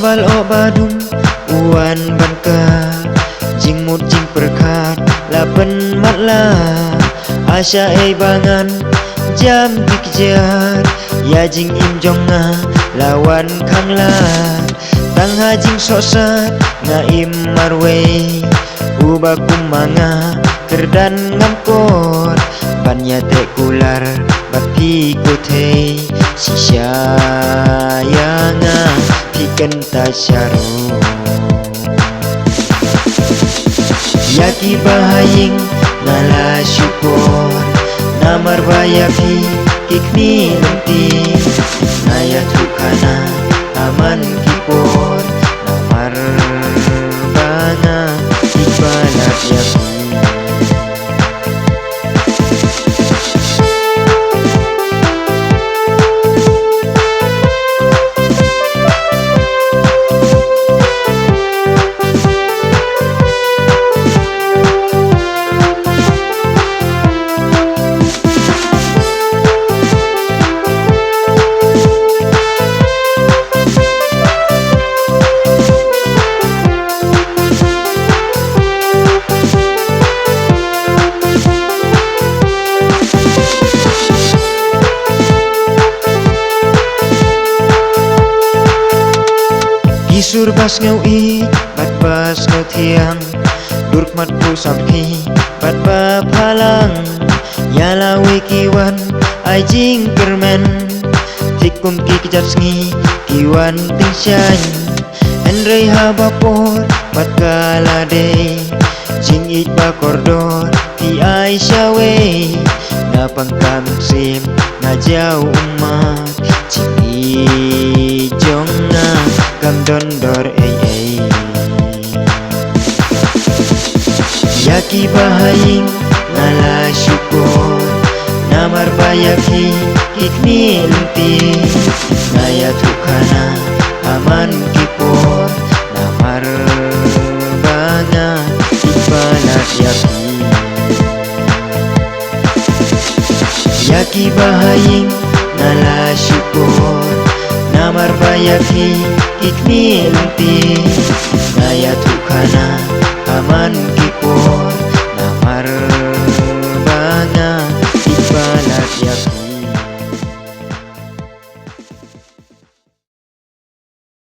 bal o badum uan ban ka jing mut jing perkat lapen matla asya bangan jam dikejar ya jing im jonga lawan kang la tang ha jing sosat nga im marwe uba kumanga kerdan ngamkot banya te kular bapi kote sisayanga piken tasyaro yaki bahaying ngala syukur namar bayapi kikni nanti naya tukana aman kipor namar banga ibalat yapi Isur bas ngau I bat bas ngau tiang durk mat pu samki bat ba phalang yala wikiwan ai jing kermen tikun ki kijat sngi kiwan ting syan enrei ha bapor bat kala de jing it ba kordor ti ai syawe na pangkam sim na jau umat jing jonga kam dondor yaki bahaying ngala syukur namar bayaki kikni lenti ngaya tukana aman kipor namar banga ibalat yaki bahaying ngala syukur namar bayaki kikni lenti ngaya tukana aman kipor namar